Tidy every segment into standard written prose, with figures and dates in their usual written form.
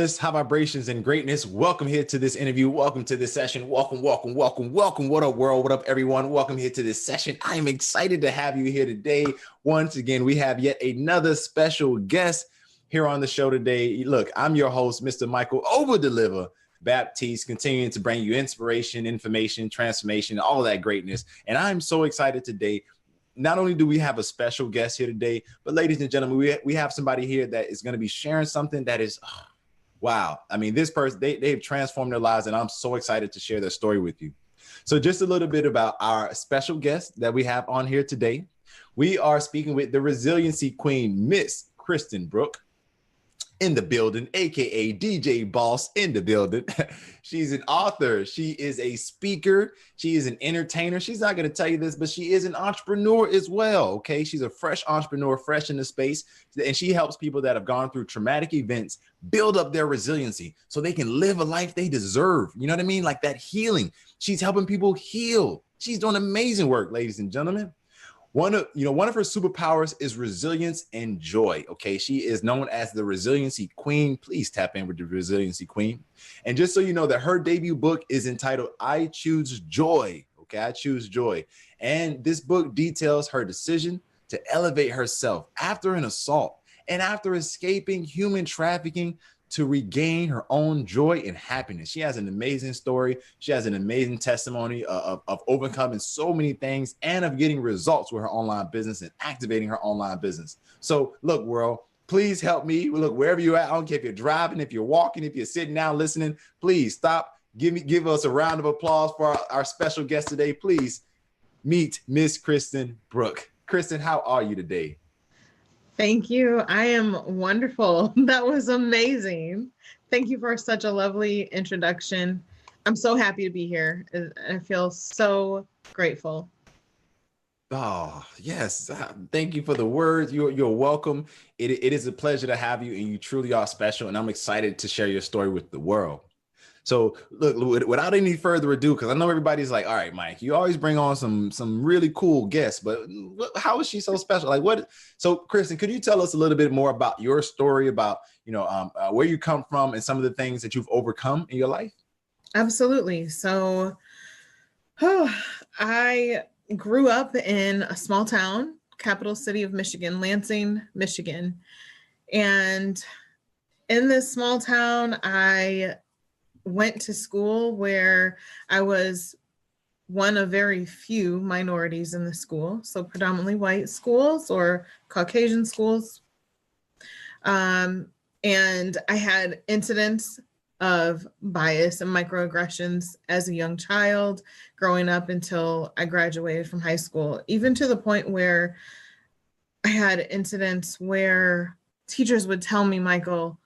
wholeness, high vibrations, and greatness. Welcome here to this interview. Welcome to this session. Welcome. What up, world? What up, everyone? Welcome here to this session. I am excited to have you here today. Once again, we have yet another special guest here on the show today. Look, I'm your host, Mr. Michael Overdeliver Baptiste, continuing to bring you inspiration, information, transformation, all of that greatness. And I'm so excited today. Not only do we have a special guest here today, but ladies and gentlemen, we have somebody here that is going to be sharing something that is, wow. I mean, this person, they've transformed their lives, and I'm so excited to share their story with you. So just a little bit about our special guest that we have on here today. We are speaking with the Resiliency Queen, Miss Kristin Brooke, in the building, aka DJ Boss in the building. She's an author. She is a speaker. She is an entertainer. She's not going to tell you this, but she is an entrepreneur as well. Okay. She's a fresh entrepreneur, fresh in the space. And she helps people that have gone through traumatic events build up their resiliency so they can live a life they deserve. You know what I mean? Like that healing. She's helping people heal. She's doing amazing work, ladies and gentlemen. One of her superpowers is resilience and joy. Okay, she is known as the Resiliency Queen. Please tap in with the Resiliency Queen. And just so you know that her debut book is entitled I Choose Joy. Okay, I Choose Joy. And this book details her decision to elevate herself after an assault and after escaping human trafficking to regain her own joy and happiness. She has an amazing story. She has an amazing testimony of overcoming so many things and of getting results with her online business and activating her online business. So look, world, please help me. Look, wherever you're at, I don't care if you're driving, if you're walking, if you're sitting down listening, please stop. Give us a round of applause for our special guest today. Please meet Miss Kristin Brooke. Kristin, how are you today? Thank you. I am wonderful. That was amazing. Thank you for such a lovely introduction. I'm so happy to be here. I feel so grateful. Oh, yes. Thank you for the words. You're welcome. It is a pleasure to have you, and you truly are special, and I'm excited to share your story with the world. So look, without any further ado, because I know everybody's like, all right, Mike, you always bring on some really cool guests, but how is she so special? Like what? So Kristin, could you tell us a little bit more about your story, about, where you come from and some of the things that you've overcome in your life? Absolutely. So I grew up in a small town, capital city of Michigan, Lansing, Michigan. And in this small town, I went to school where I was one of very few minorities in the school. So predominantly white schools or Caucasian schools. And I had incidents of bias and microaggressions as a young child growing up until I graduated from high school, even to the point where I had incidents where teachers would tell me, Michael,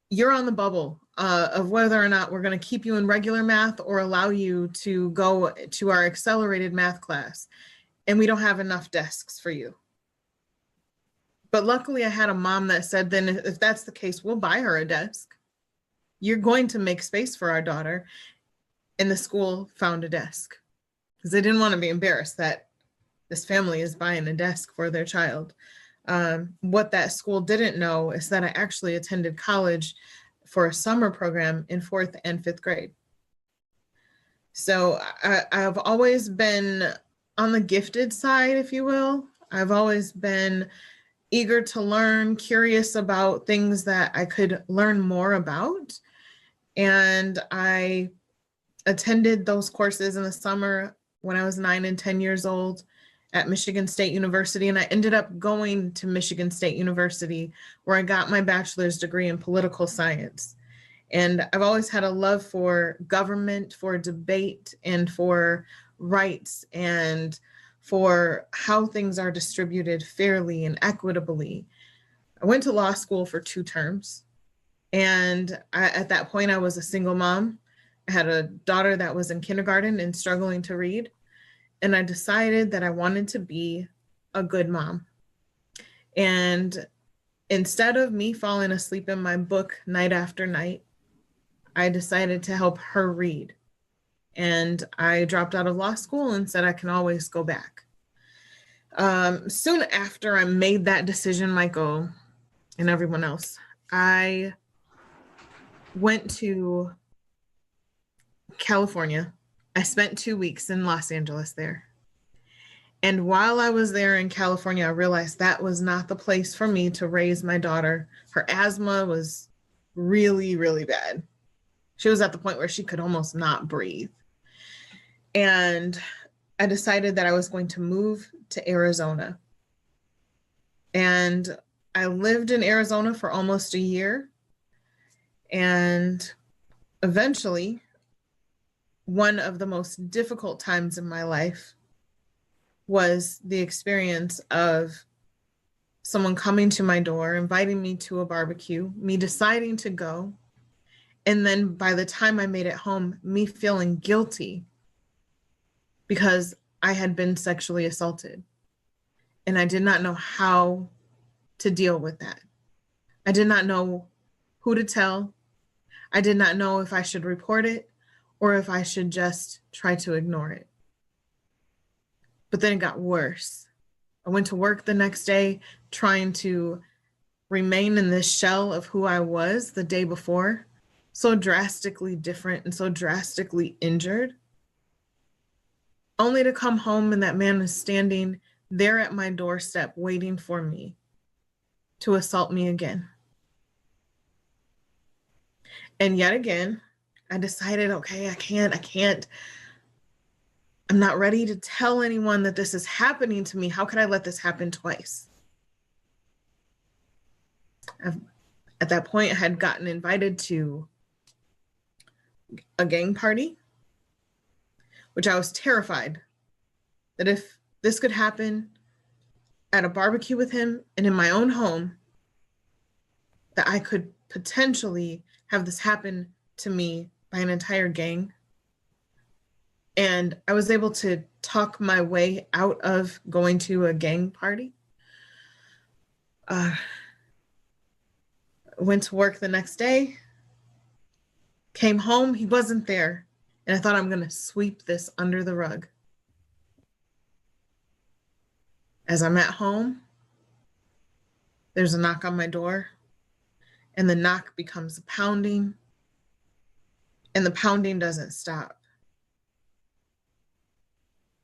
you're on the bubble of whether or not we're going to keep you in regular math or allow you to go to our accelerated math class. And we don't have enough desks for you. But luckily I had a mom that said, then if that's the case, we'll buy her a desk. You're going to make space for our daughter. And the school found a desk because they didn't want to be embarrassed that this family is buying a desk for their child. What that school didn't know is that I actually attended college for a summer program in 4th and 5th grade. So I've always been on the gifted side, if you will. I've always been eager to learn, curious about things that I could learn more about. And I attended those courses in the summer when I was 9 and 10 years old at Michigan State University. And I ended up going to Michigan State University where I got my bachelor's degree in political science. And I've always had a love for government, for debate, and for rights, and for how things are distributed fairly and equitably. I went to law school for 2 terms. And at that point, I was a single mom. I had a daughter that was in kindergarten and struggling to read. And I decided that I wanted to be a good mom. And instead of me falling asleep in my book night after night, I decided to help her read. And I dropped out of law school and said I can always go back. Soon after I made that decision, Michael and everyone else, I went to California. I spent 2 weeks in Los Angeles there. And while I was there in California, I realized that was not the place for me to raise my daughter. Her asthma was really, really bad. She was at the point where she could almost not breathe. And I decided that I was going to move to Arizona. And I lived in Arizona for almost a year. And eventually, one of the most difficult times in my life was the experience of someone coming to my door, inviting me to a barbecue, me deciding to go. And then by the time I made it home, me feeling guilty because I had been sexually assaulted. And I did not know how to deal with that. I did not know who to tell. I did not know if I should report it or if I should just try to ignore it. But then it got worse. I went to work the next day trying to remain in this shell of who I was the day before, so drastically different and so drastically injured, only to come home and that man is standing there at my doorstep waiting for me to assault me again. And yet again, I decided, okay, I can't. I'm not ready to tell anyone that this is happening to me. How could I let this happen twice? At that point, I had gotten invited to a gang party, which I was terrified that if this could happen at a barbecue with him and in my own home, that I could potentially have this happen to me by an entire gang. And I was able to talk my way out of going to a gang party. Went to work the next day, came home, he wasn't there. And I thought, I'm going to sweep this under the rug. As I'm at home, there's a knock on my door, and the knock becomes a pounding, and the pounding doesn't stop.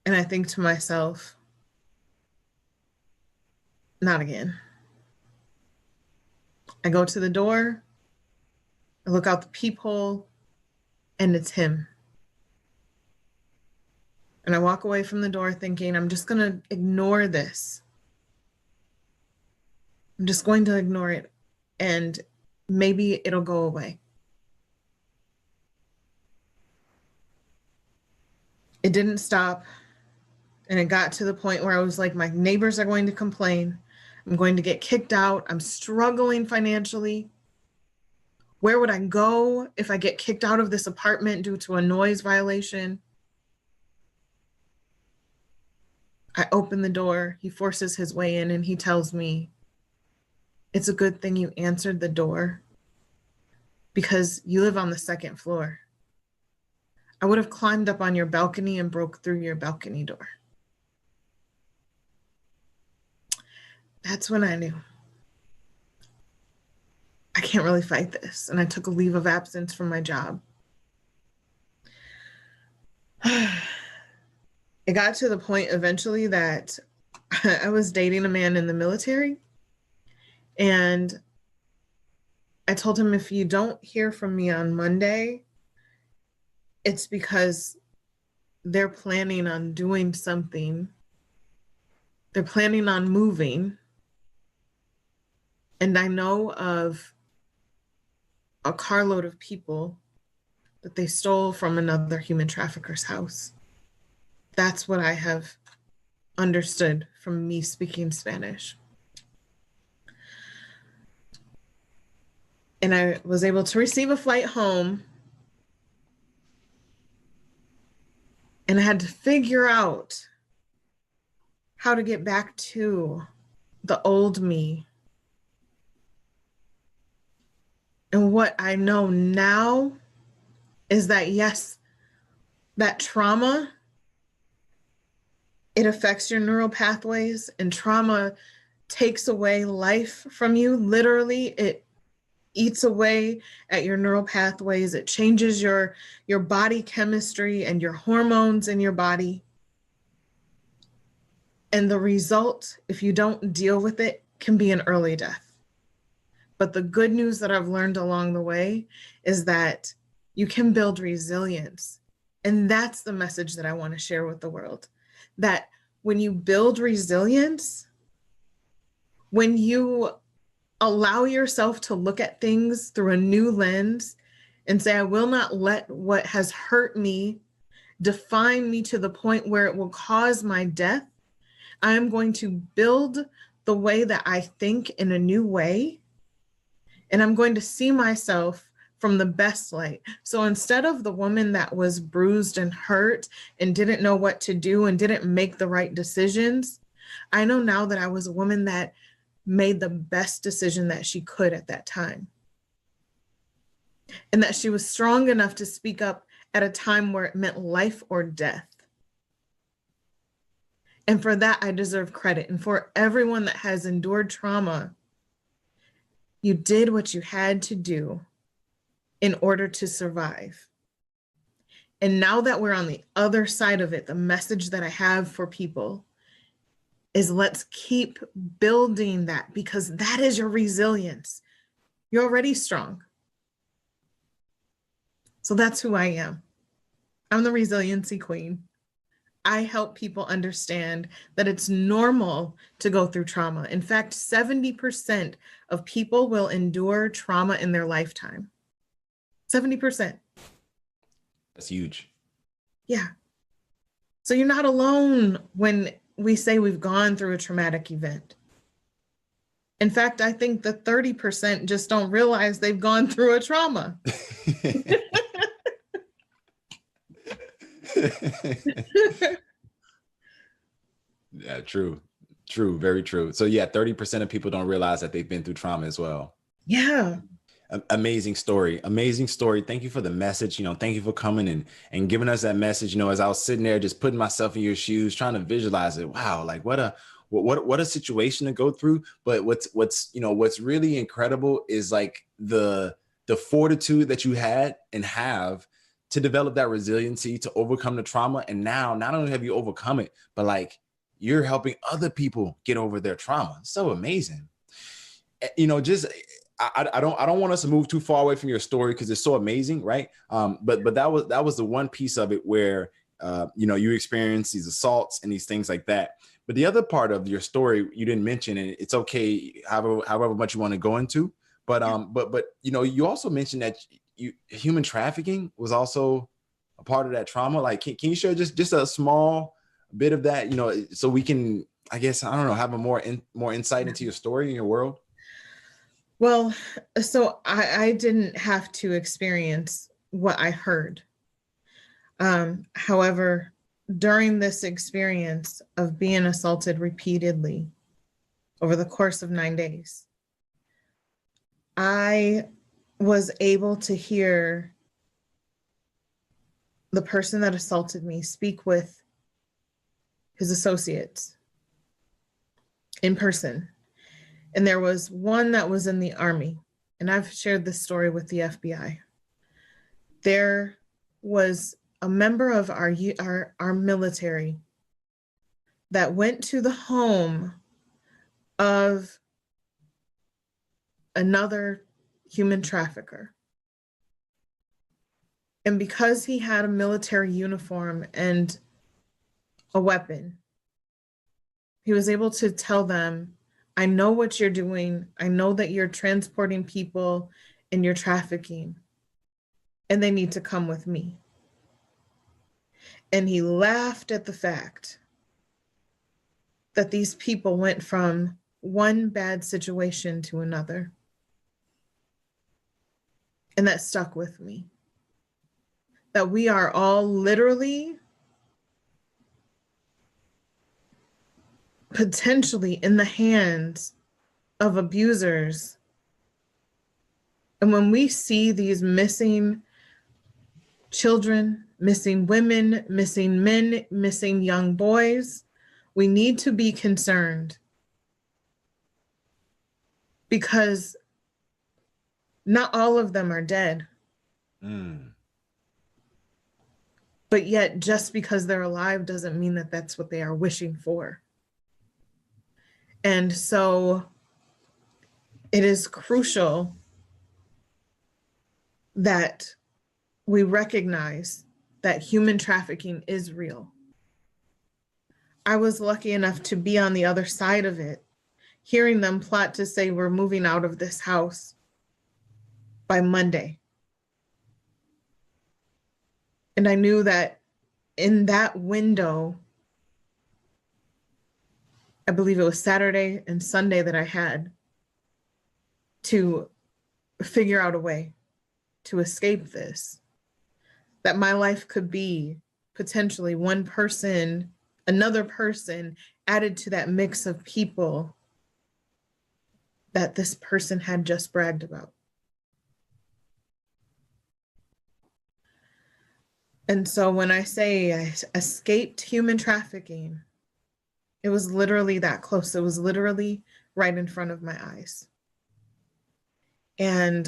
And I think to myself, not again. I go to the door, I look out the peephole, and it's him. And I walk away from the door thinking, I'm just going to ignore this. I'm just going to ignore it, and maybe it'll go away. It didn't stop. And it got to the point where I was like, my neighbors are going to complain. I'm going to get kicked out. I'm struggling financially. Where would I go if I get kicked out of this apartment due to a noise violation? I open the door. He forces his way in and he tells me, it's a good thing you answered the door because you live on the second floor. I would have climbed up on your balcony and broke through your balcony door. That's when I knew I can't really fight this. And I took a leave of absence from my job. It got to the point eventually that I was dating a man in the military. And I told him, if you don't hear from me on Monday, it's because they're planning on doing something. They're planning on moving. And I know of a carload of people that they stole from another human trafficker's house. That's what I have understood from me speaking Spanish. And I was able to receive a flight home. And I had to figure out how to get back to the old me. And what I know now is that, yes, that trauma, it affects your neural pathways, and trauma takes away life from you. Literally, it eats away at your neural pathways. It changes your body chemistry and your hormones in your body. And the result, if you don't deal with it, can be an early death. But the good news that I've learned along the way is that you can build resilience. And that's the message that I want to share with the world. That when you build resilience, when you allow yourself to look at things through a new lens and say, I will not let what has hurt me define me to the point where it will cause my death. I'm going to build the way that I think in a new way. And I'm going to see myself from the best light. So instead of the woman that was bruised and hurt and didn't know what to do and didn't make the right decisions, I know now that I was a woman that made the best decision that she could at that time. And that she was strong enough to speak up at a time where it meant life or death. And for that, I deserve credit. And for everyone that has endured trauma, you did what you had to do in order to survive. And now that we're on the other side of it, the message that I have for people is let's keep building that, because that is your resilience. You're already strong. So that's who I am. I'm the Resiliency Queen. I help people understand that it's normal to go through trauma. In fact, 70% of people will endure trauma in their lifetime. 70%. That's huge. Yeah. So you're not alone when we say we've gone through a traumatic event. In fact, I think the 30% just don't realize they've gone through a trauma. Yeah, true, very true. So yeah, 30% of people don't realize that they've been through trauma as well. Yeah. Amazing story. Thank you for the message. Thank you for coming and giving us that message. As I was sitting there, just putting myself in your shoes, trying to visualize it. Wow. Like what a situation to go through. But what's really incredible is like the fortitude that you had and have to develop that resiliency to overcome the trauma. And now not only have you overcome it, but like you're helping other people get over their trauma. It's so amazing. I don't want us to move too far away from your story because it's so amazing, right? But that was the one piece of it where you experienced these assaults and these things like that. But the other part of your story you didn't mention, and it's okay however much you want to go into. But you also mentioned that human trafficking was also a part of that trauma. Like, can you share just a small bit of that? So we can, I guess, I don't know, have a more insight into your story and your world. Well, so I didn't have to experience what I heard. However, during this experience of being assaulted repeatedly over the course of 9 days, I was able to hear the person that assaulted me speak with his associates in person. And there was one that was in the Army, and I've shared this story with the FBI. There was a member of our military that went to the home of another human trafficker. And because he had a military uniform and a weapon, he was able to tell them, I know what you're doing. I know that you're transporting people and you're trafficking, and they need to come with me. And he laughed at the fact that these people went from one bad situation to another. And that stuck with me. That we are all literally potentially in the hands of abusers. And when we see these missing children, missing women, missing men, missing young boys, we need to be concerned, because Not all of them are dead. Mm. But yet, just because they're alive doesn't mean that that's what they are wishing for. And so it is crucial that we recognize that human trafficking is real. I was lucky enough to be on the other side of it, hearing them plot to say we're moving out of this house by Monday. And I knew that in that window, I believe it was Saturday and Sunday that I had to figure out a way to escape this, that my life could be potentially one person, another person added to that mix of people that this person had just bragged about. And so when I say I escaped human trafficking, it was literally that close. It was literally right in front of my eyes. And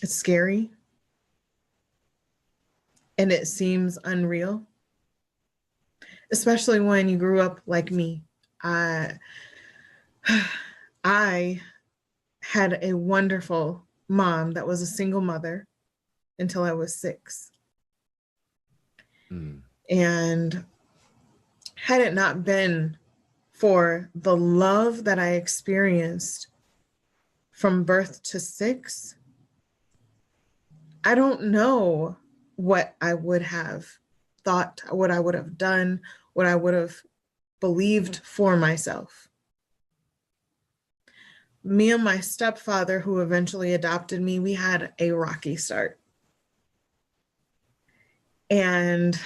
it's scary. And it seems unreal, especially when you grew up like me. I had a wonderful mom that was a single mother until I was 6. Mm. And had it not been for the love that I experienced from birth to 6, I don't know what I would have thought, what I would have done, what I would have believed for myself. Me and my stepfather, who eventually adopted me, we had a rocky start. And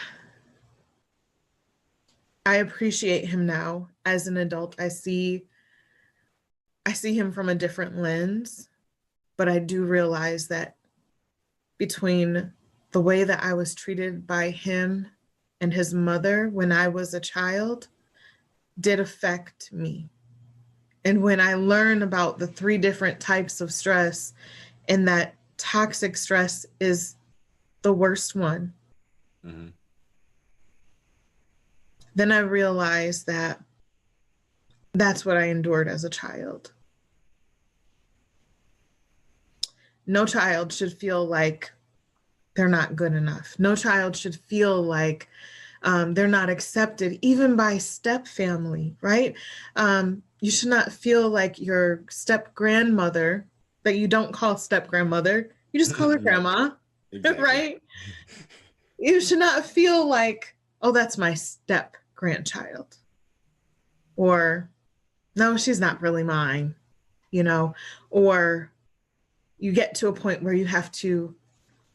I appreciate him now as an adult. I see him from a different lens, but I do realize that between the way that I was treated by him and his mother when I was a child did affect me. And when I learn about the 3 different types of stress, and that toxic stress is the worst one, Mm-hmm. then I realized that that's what I endured as a child. No child should feel like they're not good enough. No child should feel like they're not accepted, even by step family, right? You should not feel like your step grandmother, that you don't call step grandmother, you just call her grandma, Exactly. right? You should not feel like, oh, that's my step grandchild. Or, no, she's not really mine, you know? Or you get to a point where you have to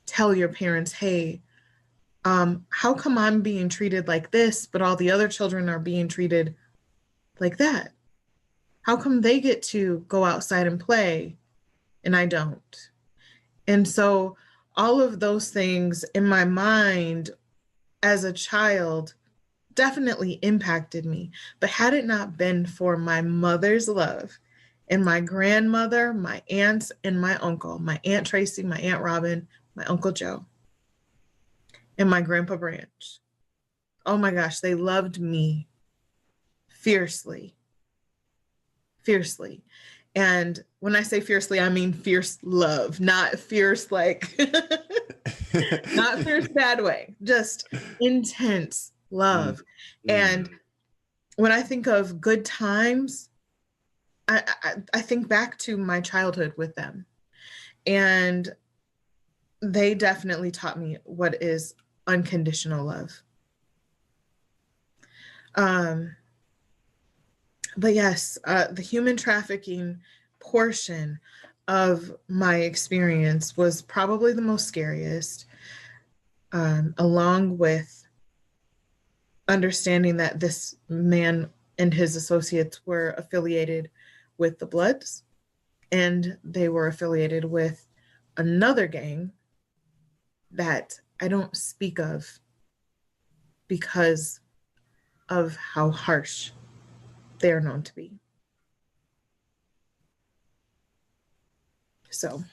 tell your parents, hey, how come I'm being treated like this, but all the other children are being treated like that? How come they get to go outside and play and I don't? And so all of those things in my mind as a child definitely impacted me. But had it not been for my mother's love and my grandmother, my aunts, and my uncle, my Aunt Tracy, my Aunt Robin, my Uncle Joe, and my Grandpa Branch, oh my gosh, they loved me fiercely, fiercely. And when I say fiercely, I mean fierce love, not fierce like, not fierce bad way, just intense love. Mm. And when I think of good times, I think back to my childhood with them. And they definitely taught me what is unconditional love. But yes, the human trafficking portion of my experience was probably the most scariest, along with understanding that this man and his associates were affiliated with the Bloods, and they were affiliated with another gang that I don't speak of because of how harsh they're known to be. So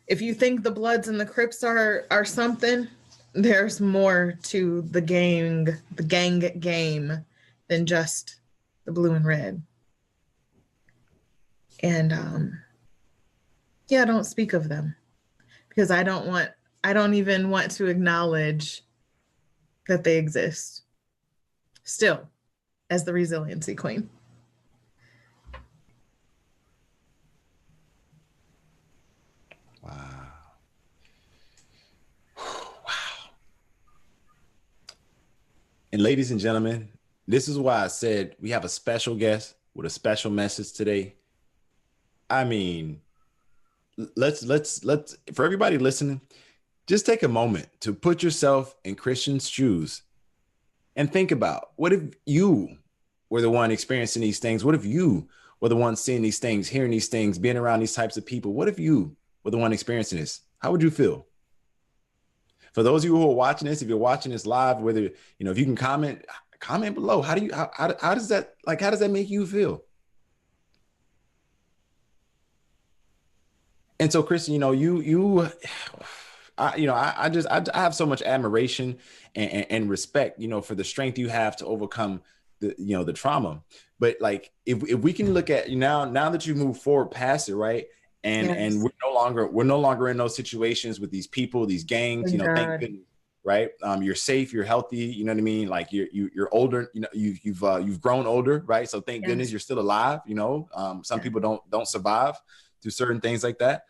if you think the Bloods and the Crips are something, there's more to the gang game than just the blue and red. And yeah, don't speak of them because I don't even want to acknowledge that they exist still as the Resiliency Queen. Wow. Wow. And ladies and gentlemen, this is why I said we have a special guest with a special message today. I mean, let's for everybody listening, just take a moment to put yourself in Kristin's shoes and think about, what if you were the one experiencing these things? What if you were the one seeing these things, hearing these things, being around these types of people? What if you were the one experiencing this? How would you feel? For those of you who are watching this, if you're watching this live, whether, if you can comment below, how does that make you feel? And so, Kristin, I have so much admiration and respect, for the strength you have to overcome the trauma. But like, if we can look at now that you move forward past it, right? And Yes. and we're no longer in those situations with these people, these gangs, thank goodness, right? You're safe, you're healthy, you know what I mean? Like you're older, you've grown older, right? So thank goodness you're still alive, some people don't survive through certain things like that.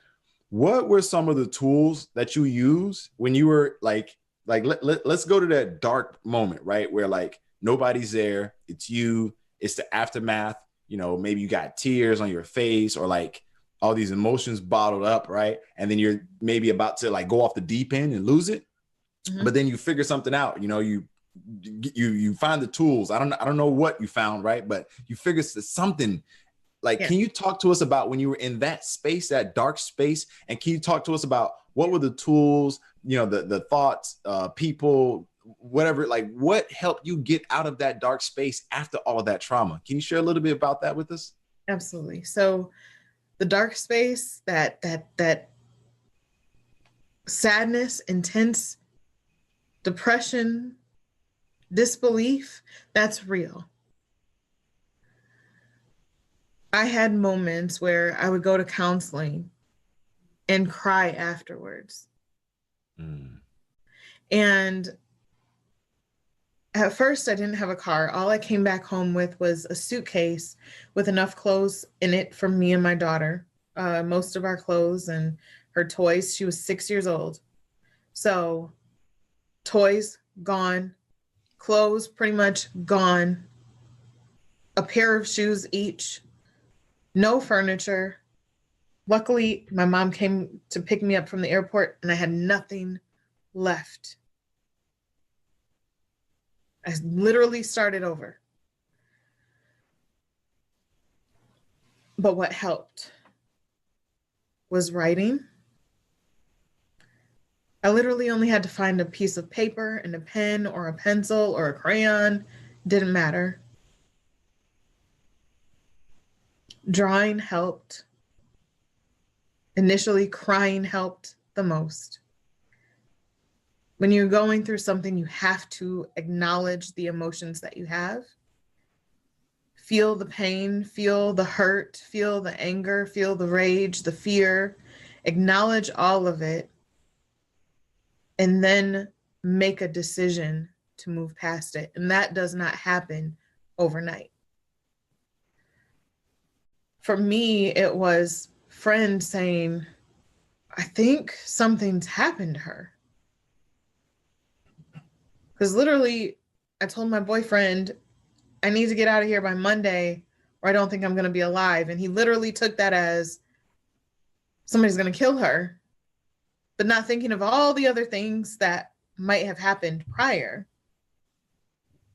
What were some of the tools that you used when you were let's go to that dark moment, right? Where like nobody's there, it's you, it's the aftermath, maybe you got tears on your face or like all these emotions bottled up, right? And then you're maybe about to like go off the deep end and lose it. Mm-hmm. But then you figure something out, you find the tools. I don't know what you found, right? But you figure something. Like, Can you talk to us about when you were in that space, that dark space? And can you talk to us about what were the tools, the thoughts, people, whatever, like what helped you get out of that dark space after all of that trauma? Can you share a little bit about that with us? Absolutely. So the dark space, that sadness, intense depression, disbelief, that's real. I had moments where I would go to counseling and cry afterwards. And at first, I didn't have a car. All I came back home with was a suitcase with enough clothes in it for me and my daughter, most of our clothes and her toys. She was 6 years old. So toys gone, clothes pretty much gone, a pair of shoes each, no furniture. Luckily, my mom came to pick me up from the airport and I had nothing left. I literally started over. But what helped was writing. I literally only had to find a piece of paper and a pen or a pencil or a crayon. Didn't matter. Drawing helped. Initially, crying helped the most. When you're going through something, you have to acknowledge the emotions that you have. Feel the pain, feel the hurt, feel the anger, feel the rage, the fear. Acknowledge all of it. And then make a decision to move past it. And that does not happen overnight. For me, it was friend saying, I think something's happened to her. Because literally, I told my boyfriend, I need to get out of here by Monday or I don't think I'm going to be alive. And he literally took that as somebody's going to kill her, but not thinking of all the other things that might have happened prior.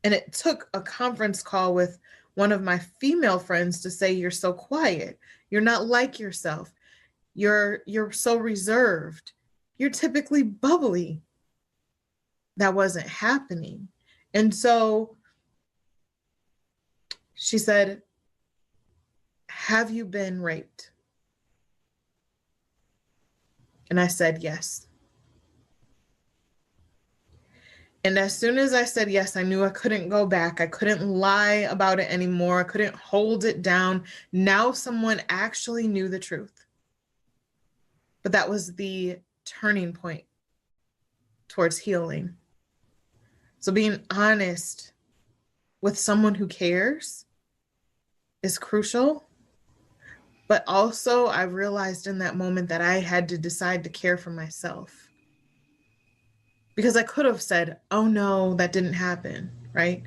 And it took a conference call with one of my female friends to say, you're so quiet. You're not like yourself. You're so reserved. You're typically bubbly. That wasn't happening. And so she said, have you been raped? And I said yes. And as soon as I said yes, I knew I couldn't go back. I couldn't lie about it anymore. I couldn't hold it down. Now someone actually knew the truth. But that was the turning point towards healing. So being honest with someone who cares is crucial. But also, I realized in that moment that I had to decide to care for myself. Because I could have said, oh no, that didn't happen, right?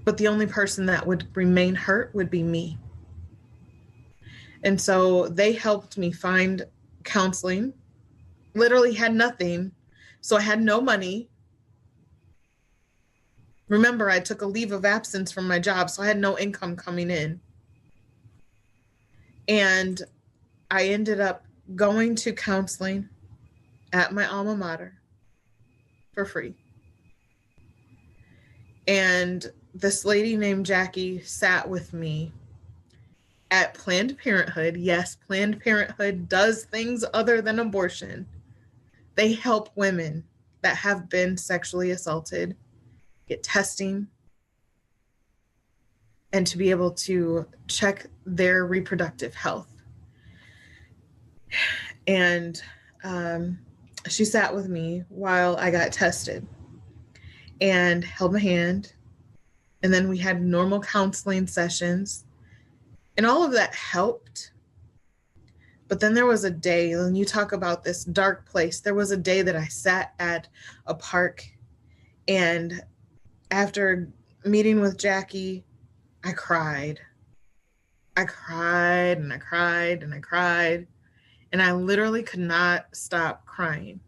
But the only person that would remain hurt would be me. And so they helped me find counseling, literally had nothing. So I had no money. Remember, I took a leave of absence from my job, so I had no income coming in. And I ended up going to counseling at my alma mater for free. And this lady named Jackie sat with me at Planned Parenthood. Yes, Planned Parenthood does things other than abortion. They help women that have been sexually assaulted get testing and to be able to check their reproductive health. And she sat with me while I got tested and held my hand. And then we had normal counseling sessions. And all of that helped. But then there was a day, when you talk about this dark place, there was a day that I sat at a park, and after meeting with Jackie, I cried. I cried and I cried and I cried. And I literally could not stop crying.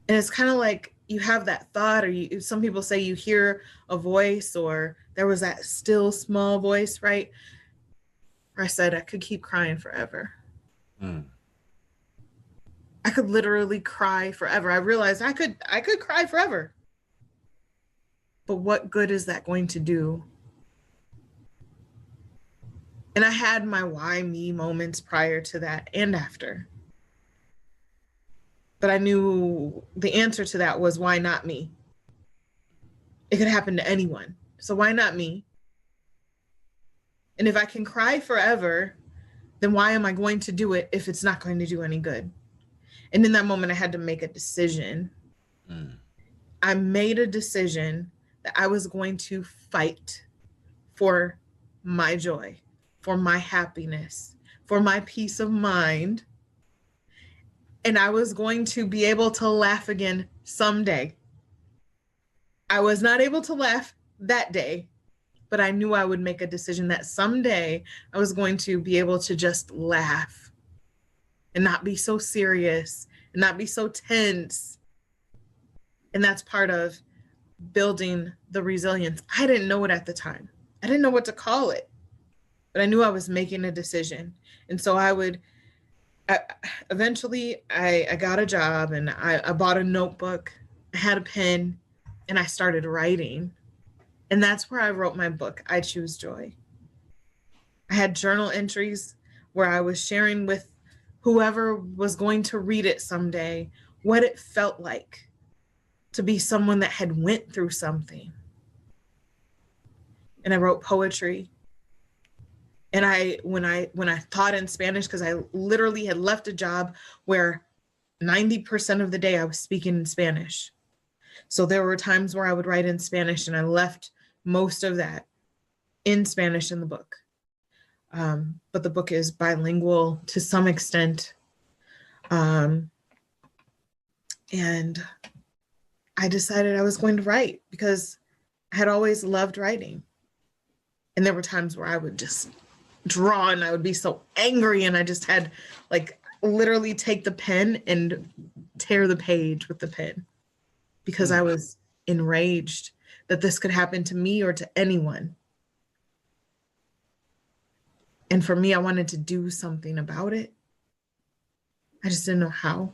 And it's kind of like you have that thought, or some people say you hear a voice, or there was that still small voice, right? Where I said I could keep crying forever. I could literally cry forever. I realized I could cry forever. But what good is that going to do? And I had my why me moments prior to that and after. But I knew the answer to that was, why not me? It could happen to anyone. So why not me? And if I can cry forever, then why am I going to do it if it's not going to do any good? And in that moment, I had to make a decision. I made a decision that I was going to fight for my joy, for my happiness, for my peace of mind. And I was going to be able to laugh again someday. I was not able to laugh that day, but I knew I would make a decision that someday I was going to be able to just laugh and not be so serious and not be so tense. And that's part of building the resilience. I didn't know it at the time. I didn't know what to call it, but I knew I was making a decision. And so eventually I got a job, and I bought a notebook, I had a pen, and I started writing. And that's where I wrote my book, I Choose Joy. I had journal entries where I was sharing with whoever was going to read it someday what it felt like to be someone that had went through something. And I wrote poetry. And when I taught in Spanish, because I literally had left a job where 90% of the day I was speaking in Spanish. So there were times where I would write in Spanish, and I left most of that in Spanish in the book. But the book is bilingual to some extent. And I decided I was going to write because I had always loved writing. And there were times where I would just draw, and I would be so angry, and I just had literally take the pen and tear the page with the pen because I was enraged that this could happen to me or to anyone. And for me, I wanted to do something about it. I just didn't know how,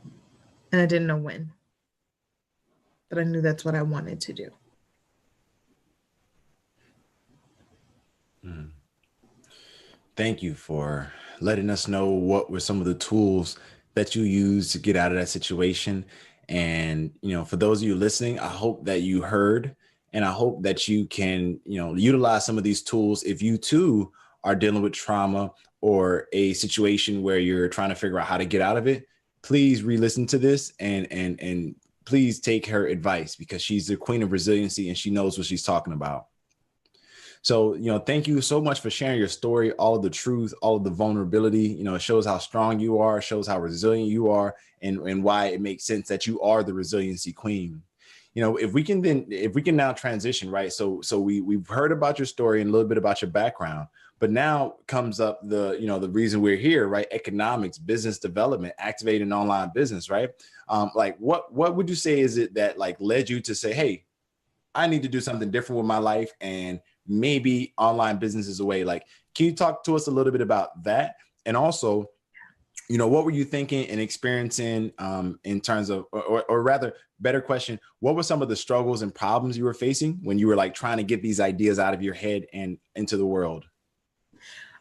and I didn't know when. But I knew that's what I wanted to do. Thank you for letting us know what were some of the tools that you used to get out of that situation. And, for those of you listening, I hope that you heard, and I hope that you can, utilize some of these tools if you too are dealing with trauma or a situation where you're trying to figure out how to get out of it. Please re-listen to this and please take her advice, because she's the queen of resiliency and she knows what she's talking about. So, thank you so much for sharing your story, all of the truth, all of the vulnerability. It shows how strong you are, shows how resilient you are, and why it makes sense that you are the resiliency queen. If we can now transition, right? So we've heard about your story and a little bit about your background, but now comes up the reason we're here, right? Economics, business development, activating online business, right? Like what would you say is it that like led you to say, hey, I need to do something different with my life, and maybe online business is a way? Like, can you talk to us a little bit about that? And also, what were you thinking and experiencing in terms of, or rather, better question, what were some of the struggles and problems you were facing when you were like trying to get these ideas out of your head and into the world?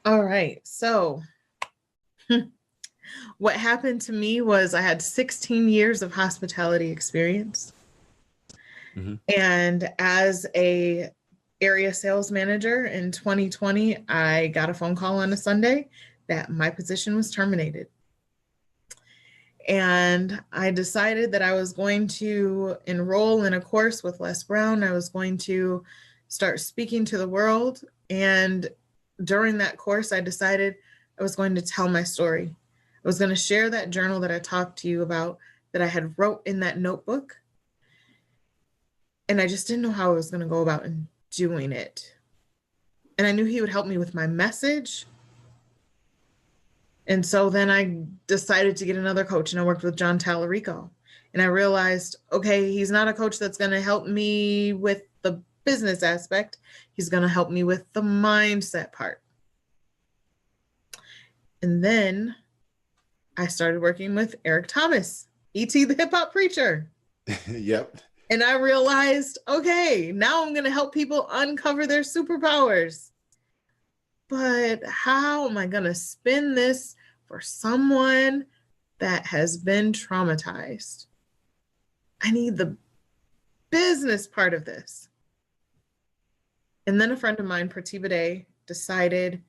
All right. So what happened to me was I had 16 years of hospitality experience. Mm-hmm. And as a area sales manager in 2020, I got a phone call on a Sunday that my position was terminated. And I decided that I was going to enroll in a course with Les Brown. I was going to start speaking to the world. And during that course, I decided I was going to tell my story. I was going to share that journal that I talked to you about, that I had wrote in that notebook. And I just didn't know how I was going to go about doing it. And I knew he would help me with my message. And so then I decided to get another coach, and I worked with John Tallarico. And I realized, okay, he's not a coach that's going to help me with the business aspect. He's going to help me with the mindset part. And then I started working with Eric Thomas, E.T. the hip hop preacher. Yep. And I realized, okay, now I'm going to help people uncover their superpowers. But how am I going to spin this for someone that has been traumatized? I need the business part of this. And then a friend of mine, Pratibha Day, decided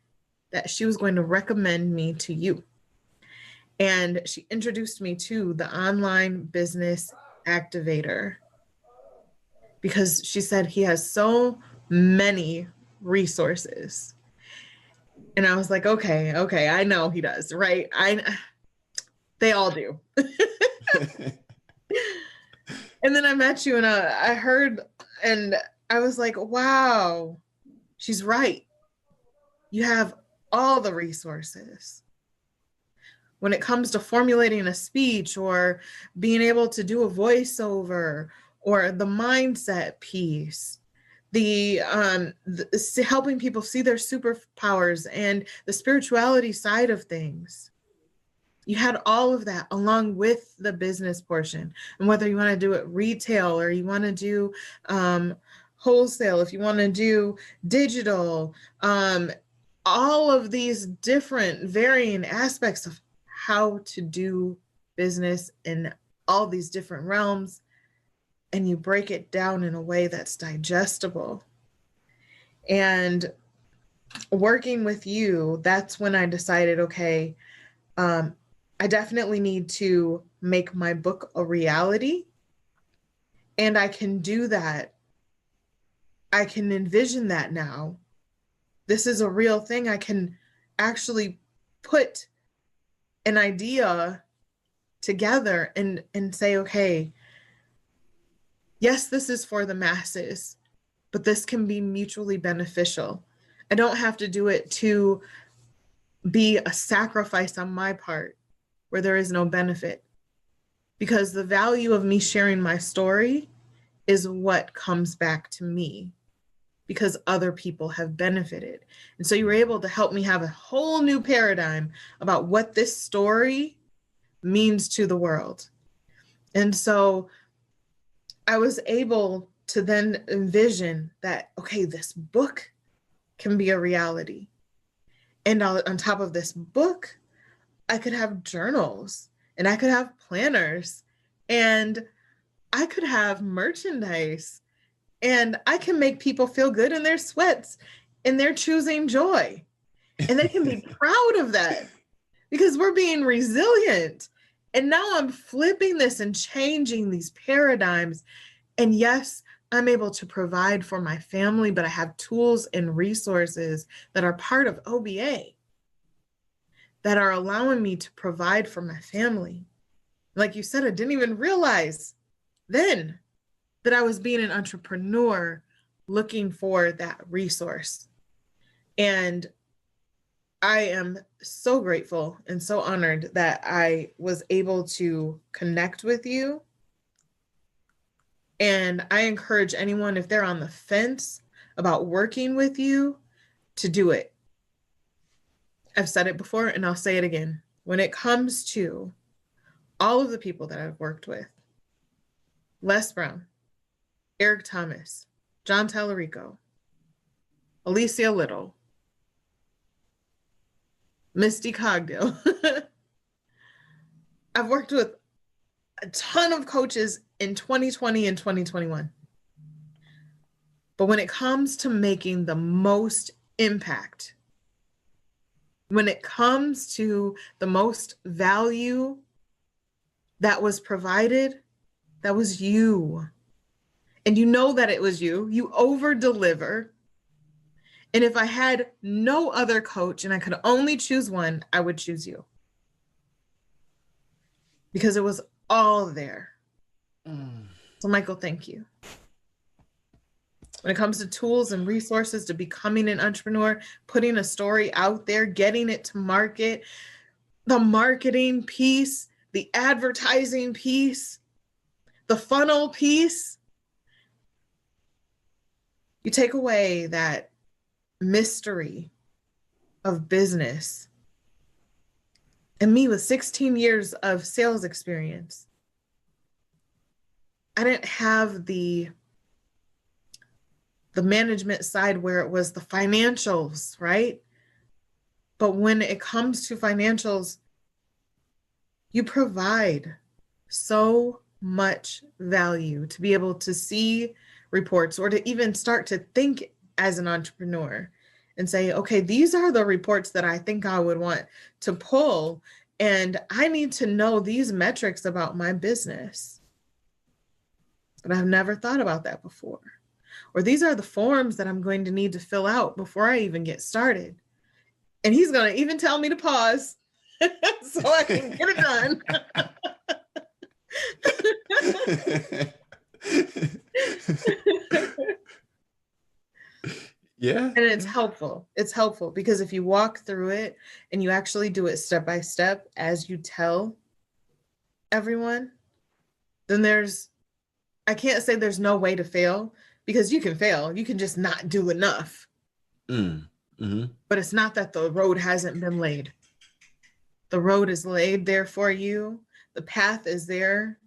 that she was going to recommend me to you. And she introduced me to the online business activator, because she said he has so many resources. And I was like, okay, I know he does, right? They all do. And then I met you, and I heard, and I was like, wow, she's right. You have all the resources. When it comes to formulating a speech or being able to do a voiceover or the mindset piece, the helping people see their superpowers and the spirituality side of things. You had all of that along with the business portion. And whether you want to do it retail or you want to do wholesale, if you want to do digital, all of these different varying aspects of how to do business in all these different realms, and you break it down in a way that's digestible. And working with you, that's when I decided, okay, I definitely need to make my book a reality. And I can do that. I can envision that now. This is a real thing. I can actually put an idea together and say, okay, yes, this is for the masses, but this can be mutually beneficial. I don't have to do it to be a sacrifice on my part where there is no benefit, because the value of me sharing my story is what comes back to me because other people have benefited. And so you were able to help me have a whole new paradigm about what this story means to the world. And so I was able to then envision that, okay, this book can be a reality. And on top of this book, I could have journals, and I could have planners, and I could have merchandise, and I can make people feel good in their sweats, and they're choosing joy. And they can be proud of that because we're being resilient. And now I'm flipping this and changing these paradigms. And yes, I'm able to provide for my family, but I have tools and resources that are part of OBA that are allowing me to provide for my family. Like you said, I didn't even realize then that I was being an entrepreneur looking for that resource. And I am so grateful and so honored that I was able to connect with you. And I encourage anyone, if they're on the fence about working with you, to do it. I've said it before and I'll say it again. When it comes to all of the people that I've worked with, Les Brown, Eric Thomas, John Tallarico, Alicia Little, Misty Cogdill. I've worked with a ton of coaches in 2020 and 2021. But when it comes to making the most impact, when it comes to the most value that was provided, that was you. And you know that it was you. You over-deliver. And if I had no other coach and I could only choose one, I would choose you. Because it was all there. So Michael, thank you. When it comes to tools and resources to becoming an entrepreneur, putting a story out there, getting it to market, the marketing piece, the advertising piece, the funnel piece, you take away that mystery of business. And me with 16 years of sales experience, I didn't have the management side where it was the financials, right? But when it comes to financials, you provide so much value to be able to see reports or to even start to think as an entrepreneur and say, okay, these are the reports that I think I would want to pull. And I need to know these metrics about my business. But I've never thought about that before. Or these are the forms that I'm going to need to fill out before I even get started. And he's going to even tell me to pause so I can get it done. Yeah. And it's helpful. It's helpful because if you walk through it and you actually do it step by step as you tell everyone, then I can't say there's no way to fail, because you can fail. You can just not do enough. Mm-hmm. But it's not that the road hasn't been laid. The road is laid there for you. The path is there.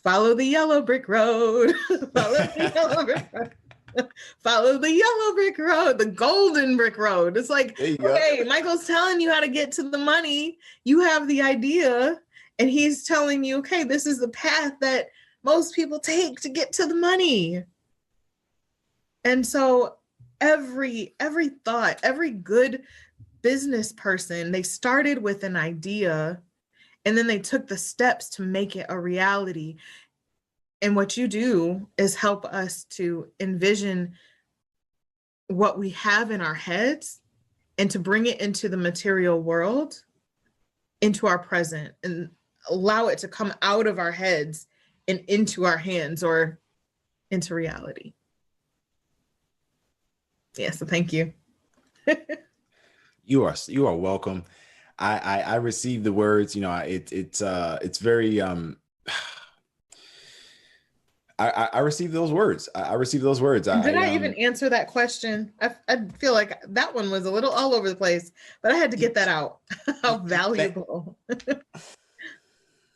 Follow the yellow brick road. Follow the yellow brick road. Follow the yellow brick road, the golden brick road. It's like, okay, Michael's telling you how to get to the money. You have the idea, and he's telling you, okay, this is the path that most people take to get to the money. And so every thought, every good business person, they started with an idea and then they took the steps to make it a reality. And what you do is help us to envision what we have in our heads and to bring it into the material world, into our present, and allow it to come out of our heads and into our hands or into reality. Yeah, so thank you. You are welcome. I received the words, it's very I received those words. I received those words. Did I even answer that question? I feel like that one was a little all over the place, but I had to get that out. How valuable,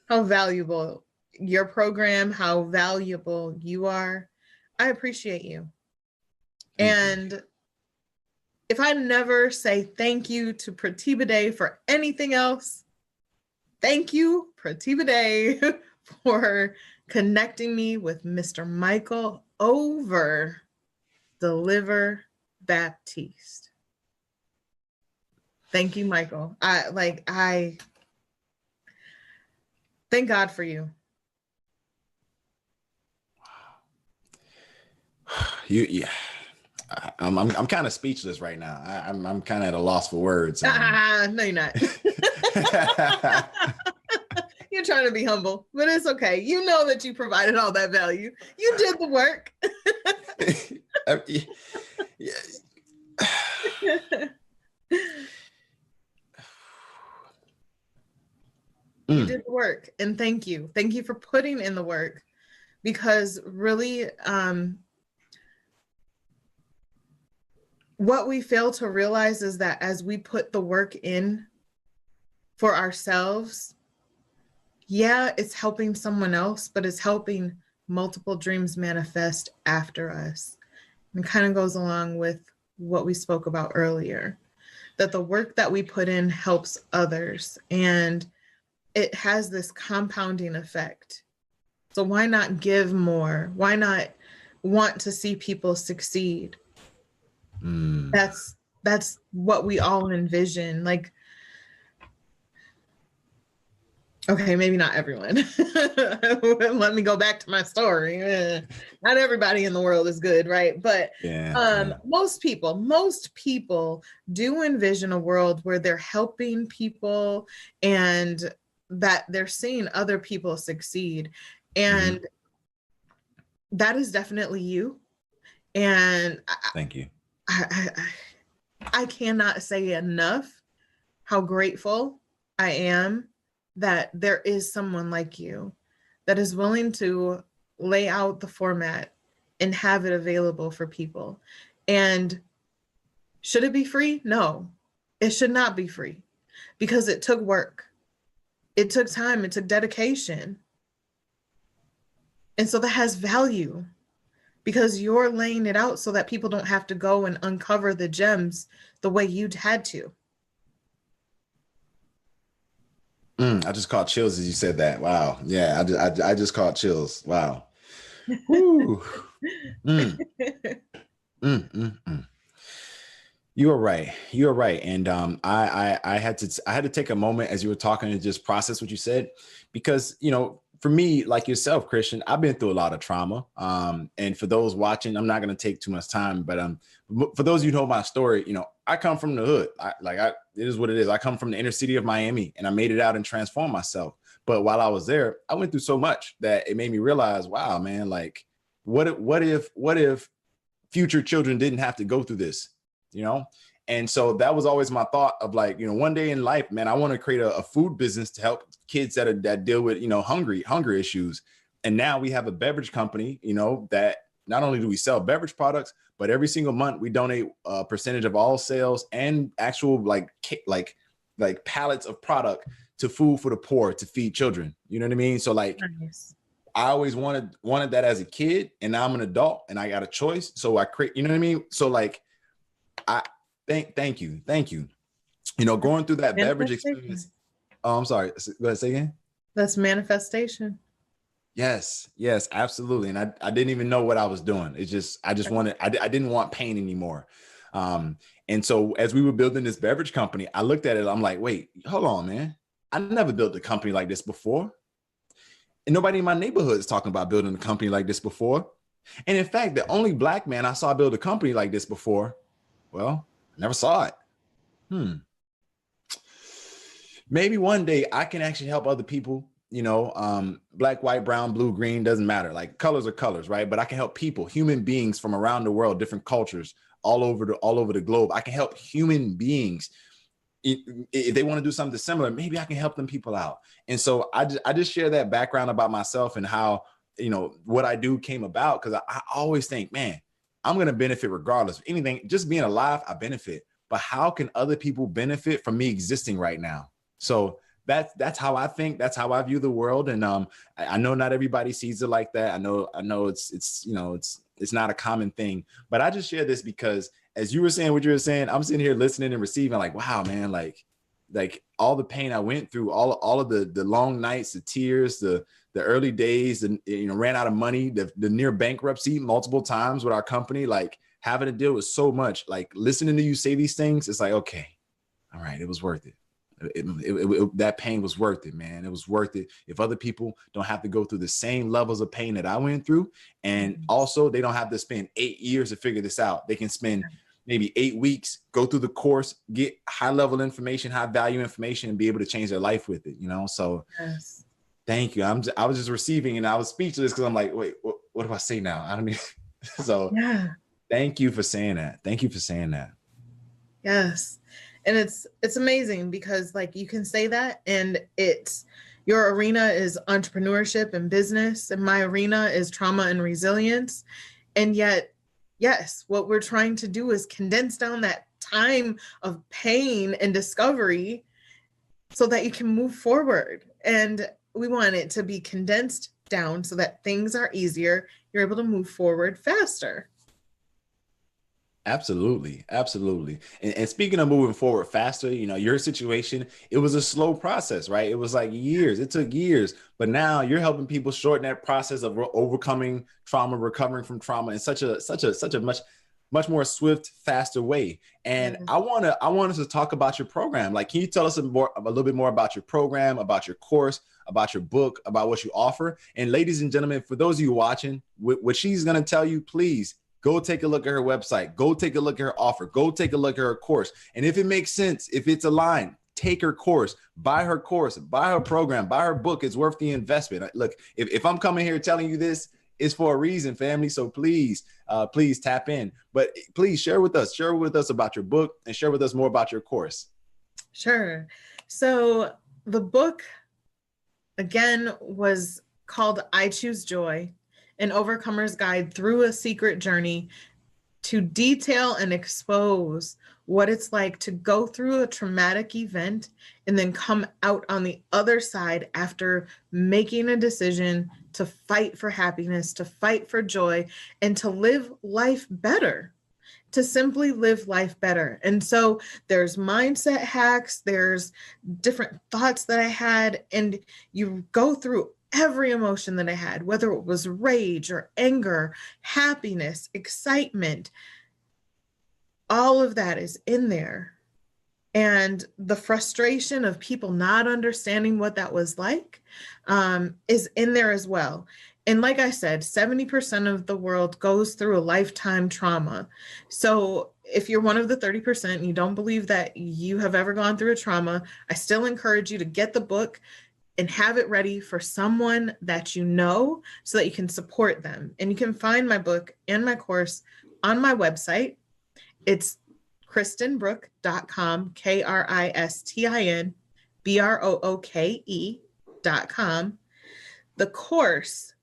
how valuable your program, how valuable you are. I appreciate you. And if I never say thank you to Pratibha Day for anything else, thank you, Pratibha Day, for connecting me with Mr. Michael over Deliver Baptiste. Thank you, Michael. I thank God for you. Yeah. I'm kind of speechless right now. I'm kind of at a loss for words. No, you're not. You're trying to be humble, but it's okay. You know that you provided all that value. You did the work. You did the work, and thank you. Thank you for putting in the work, because really, what we fail to realize is that as we put the work in for ourselves, yeah, it's helping someone else, but it's helping multiple dreams manifest after us. And it kind of goes along with what we spoke about earlier, that the work that we put in helps others, and it has this compounding effect. So why not give more? Why not want to see people succeed? That's what we all envision. Like, okay, maybe not everyone. Let me go back to my story. Not everybody in the world is good, right? But most people do envision a world where they're helping people and that they're seeing other people succeed. And that is definitely you. And thank you. I cannot say enough how grateful I am that there is someone like you that is willing to lay out the format and have it available for people. And should it be free? No, it should not be free, because it took work. It took time. It took dedication. And so that has value, because you're laying it out so that people don't have to go and uncover the gems the way you'd had to. I just caught chills as you said that. Wow. Yeah, I just caught chills. Wow. You are right. You are right. And I had to take a moment as you were talking to just process what you said, because, you know, for me, like yourself, Christian, I've been through a lot of trauma. And for those watching, I'm not going to take too much time, but for those of you who know my story, you know, I come from the hood. It is what it is. I come from the inner city of Miami, and I made it out and transformed myself. But while I was there, I went through so much that it made me realize, wow, man, like, what if future children didn't have to go through this, you know? And so that was always my thought of, like, you know, one day in life, man, I want to create a food business to help kids that deal with, you know, hunger issues. And now we have a beverage company, you know, that not only do we sell beverage products, but every single month we donate a percentage of all sales and actual like pallets of product to Food for the Poor to feed children. You know what I mean? So like, nice. I always wanted that as a kid, and now I'm an adult and I got a choice. So I create, you know what I mean? So like, thank you. You know, going through that beverage experience. Oh, I'm sorry. Go ahead, say again. That's manifestation. Yes, absolutely. And I didn't even know what I was doing. It's just, I didn't want pain anymore. And so as we were building this beverage company, I looked at it, I'm like, wait, hold on, man. I never built a company like this before. And nobody in my neighborhood is talking about building a company like this before. And in fact, the only Black man I saw build a company like this before, well, I never saw it. Maybe one day I can actually help other people, you know, Black, white, brown, blue, green, doesn't matter. Like, colors are colors, right? But I can help people, human beings from around the world, different cultures, all over the globe. I can help human beings. If they want to do something similar, maybe I can help them people out. And so I just share that background about myself and how, you know, what I do came about, because I always think, man, I'm going to benefit regardless of anything. Just being alive, I benefit. But how can other people benefit from me existing right now? So that's how I think. That's how I view the world. And I know not everybody sees it like that. I know it's you know, it's not a common thing. But I just share this because as you were saying what you were saying, I'm sitting here listening and receiving like, wow, man, like all the pain I went through, all of the long nights, the tears, the early days, and ran out of money, the near bankruptcy multiple times with our company, like having to deal with so much, like listening to you say these things, it's like, okay, all right, it was worth it. That pain was worth it, man. It was worth it. If other people don't have to go through the same levels of pain that I went through, and also they don't have to spend 8 years to figure this out. They can spend maybe 8 weeks, go through the course, get high level information, high value information, and be able to change their life with it, So Yes. Thank you. I was just receiving and I was speechless because I'm like, wait, what do I say now? I don't even. So Yeah. thank you for saying that. Thank you for saying that. Yes. And it's amazing because like you can say that and it's your arena is entrepreneurship and business, and my arena is trauma and resilience. And yet, yes, what we're trying to do is condense down that time of pain and discovery so that you can move forward. And we want it to be condensed down so that things are easier. You're able to move forward faster. Absolutely. Absolutely. And speaking of moving forward faster, your situation, it was a slow process, right? It was like years. It took years, but now you're helping people shorten that process of overcoming trauma, recovering from trauma in such a much more swift, faster way. And I want us to talk about your program. Like, can you tell us a little bit more about your program, about your course, about your book, about what you offer? And ladies and gentlemen, for those of you watching, what she's going to tell you, please go take a look at her website. Go take a look at her offer. Go take a look at her course. And if it makes sense, if it's aligned, take her course, buy her program, buy her book. It's worth the investment. Look, if I'm coming here telling you this, it's for a reason, family. So please tap in. But please share with us about your book and share with us more about your course. Sure. So the book, again, was called I Choose Joy, an overcomer's guide through a secret journey to detail and expose what it's like to go through a traumatic event and then come out on the other side after making a decision to fight for happiness, to fight for joy, and to live life better, to simply live life better. And so there's mindset hacks, there's different thoughts that I had, and you go through every emotion that I had, whether it was rage or anger, happiness, excitement, all of that is in there. And the frustration of people not understanding what that was like is in there as well. And like I said, 70% of the world goes through a lifetime trauma. So if you're one of the 30% and you don't believe that you have ever gone through a trauma, I still encourage you to get the book and have it ready for someone that you know so that you can support them. And you can find my book and my course on my website. It's KristinBrooke.com, KristinBrooke.com. The course,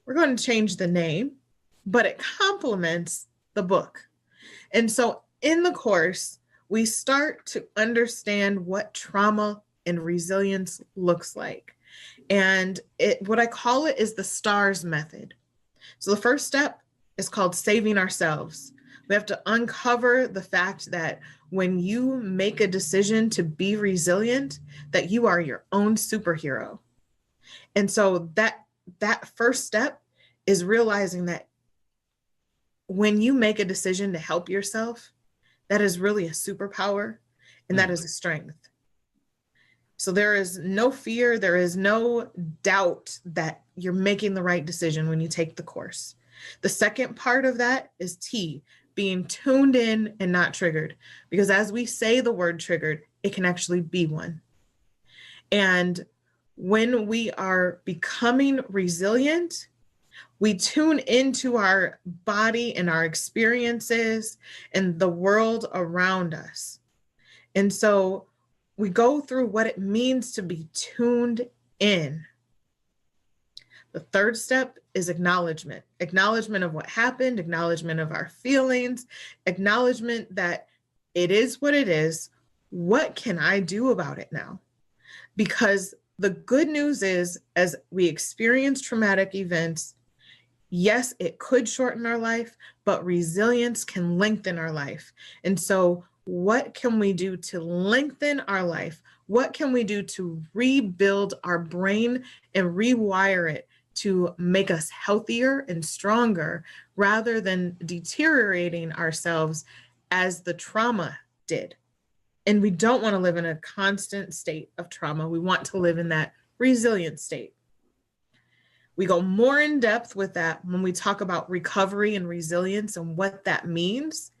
we're going to change the name, but it complements the book. And so in the course, we start to understand what trauma and resilience looks like. And what I call it is the STARS method. So the first step is called saving ourselves. We have to uncover the fact that when you make a decision to be resilient, that you are your own superhero. And so that first step is realizing that when you make a decision to help yourself, that is really a superpower, and that is a strength. So there is no fear, there is no doubt that you're making the right decision when you take the course. The second part of that is T, being tuned in and not triggered. Because as we say the word triggered, it can actually be one. And when we are becoming resilient, we tune into our body and our experiences and the world around us. And so we go through what it means to be tuned in. The third step is acknowledgement of what happened, acknowledgement of our feelings, acknowledgement that it is what it is. What can I do about it now? Because the good news is, as we experience traumatic events, Yes, it could shorten our life, but resilience can lengthen our life. And so what can we do to lengthen our life? What can we do to rebuild our brain and rewire it to make us healthier and stronger rather than deteriorating ourselves as the trauma did? And we don't want to live in a constant state of trauma. We want to live in that resilient state. We go more in depth with that when we talk about recovery and resilience and what that means.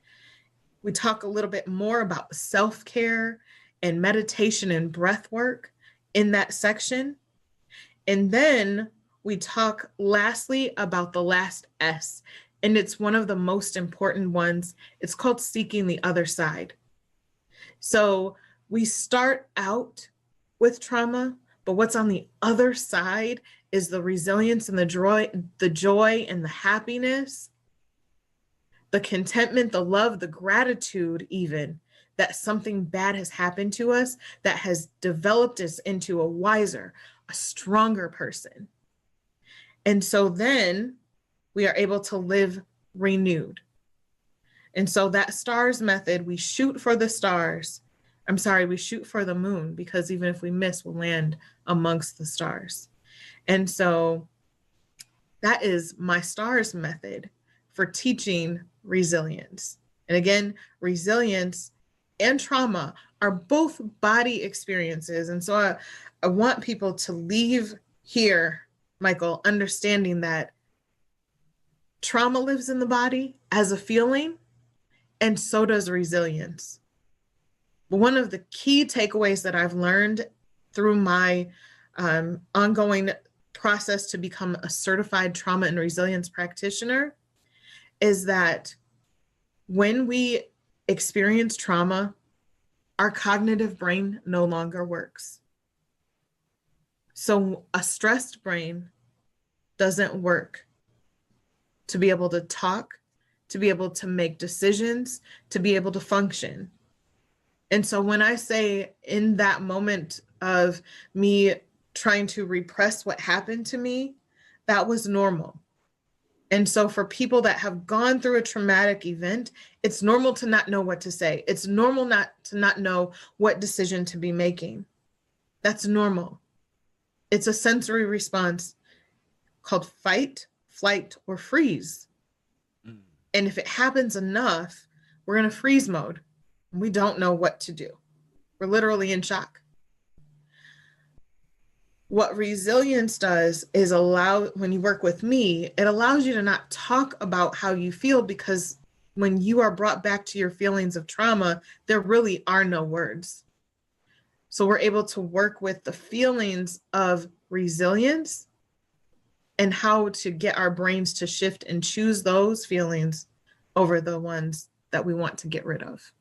We talk a little bit more about self-care and meditation and breath work in that section. And then we talk lastly about the last S, and it's one of the most important ones. It's called seeking the other side. So we start out with trauma, but what's on the other side is the resilience and the joy and the happiness, the contentment, the love, the gratitude, even that something bad has happened to us that has developed us into a wiser, a stronger person. And so then we are able to live renewed. And so that STARS method, we shoot for the stars. We shoot for the moon, because even if we miss, we'll land amongst the stars. And so that is my STARS method for teaching resilience. And again, resilience and trauma are both body experiences. And so I want people to leave here, Michael, understanding that trauma lives in the body as a feeling, and so does resilience. But one of the key takeaways that I've learned through my ongoing process to become a certified trauma and resilience practitioner is that when we experience trauma, our cognitive brain no longer works. So a stressed brain doesn't work to be able to talk, to be able to make decisions, to be able to function. And so when I say in that moment of me trying to repress what happened to me, that was normal. And so for people that have gone through a traumatic event, it's normal to not know what to say. It's normal to not know what decision to be making. That's normal. It's a sensory response called fight, flight, or freeze. And if it happens enough, we're in a freeze mode. We don't know what to do. We're literally in shock. What resilience does is when you work with me, it allows you to not talk about how you feel, because when you are brought back to your feelings of trauma, there really are no words. So we're able to work with the feelings of resilience and how to get our brains to shift and choose those feelings over the ones that we want to get rid of.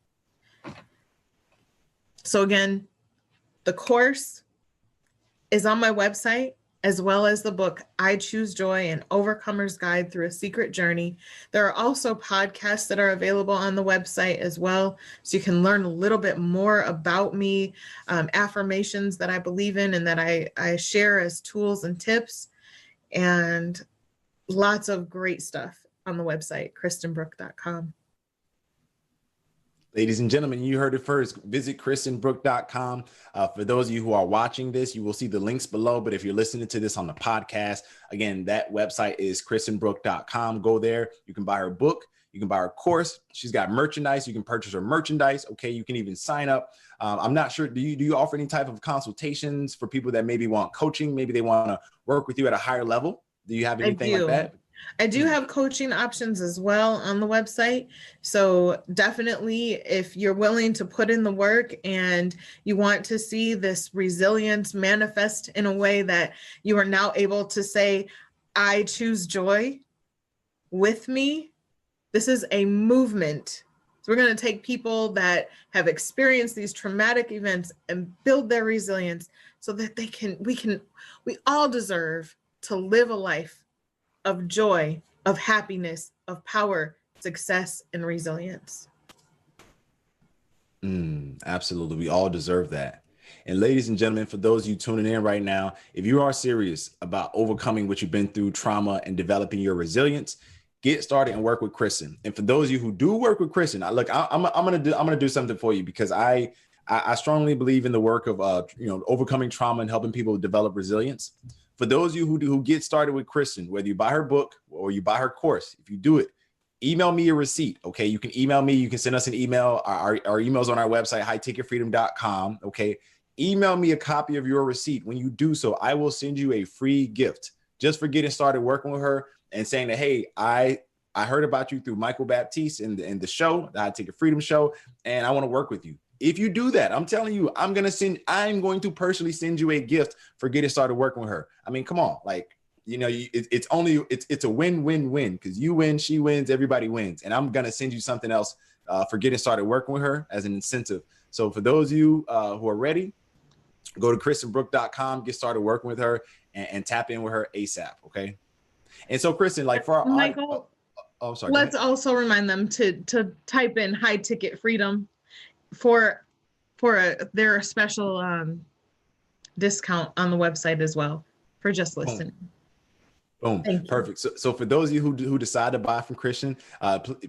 So again, the course is on my website, as well as the book, I Choose Joy, An Overcomer's Guide Through a Secret Journey. There are also podcasts that are available on the website as well, so you can learn a little bit more about me, affirmations that I believe in and that I share as tools and tips, and lots of great stuff on the website, KristinBrooke.com. Ladies and gentlemen, you heard it first. Visit KristinBrooke.com. For those of you who are watching this, you will see the links below. But if you're listening to this on the podcast, again, that website is KristinBrooke.com. Go there. You can buy her book. You can buy her course. She's got merchandise. You can purchase her merchandise. Okay, you can even sign up. I'm not sure. Do you offer any type of consultations for people that maybe want coaching? Maybe they want to work with you at a higher level. Do you have anything like that? I do have coaching options as well on the website. So definitely, if you're willing to put in the work and you want to see this resilience manifest in a way that you are now able to say, I choose joy with me, this is a movement. So we're going to take people that have experienced these traumatic events and build their resilience so that we all deserve to live a life of joy, of happiness, of power, success, and resilience. Absolutely. We all deserve that. And ladies and gentlemen, for those of you tuning in right now, if you are serious about overcoming what you've been through, trauma, and developing your resilience, get started and work with Kristin. And for those of you who do work with Kristin, I'm gonna do something for you, because I strongly believe in the work of overcoming trauma and helping people develop resilience. For those of you who get started with Kristin, whether you buy her book or you buy her course, if you do it, email me a receipt. Okay, you can email me. You can send us an email. Our email's on our website, highticketfreedom.com. Okay, email me a copy of your receipt. When you do so, I will send you a free gift just for getting started working with her and saying that, hey, I heard about you through Michael Baptiste in the show, the High Ticket Freedom Show, and I want to work with you. If you do that, I'm telling you, I'm going to personally send you a gift for getting started working with her. I mean, come on, like, it's a win-win-win, because you win, she wins, everybody wins. And I'm going to send you something else for getting started working with her as an incentive. So for those of you who are ready, go to kristinbrooke.com, get started working with her, and tap in with her ASAP. Okay. And so, Kristin, like for our Michael, sorry. Let's also remind them to type in High Ticket Freedom for their special discount on the website as well for just listening. Boom. Perfect. So for those of you who decide to buy from Kristin,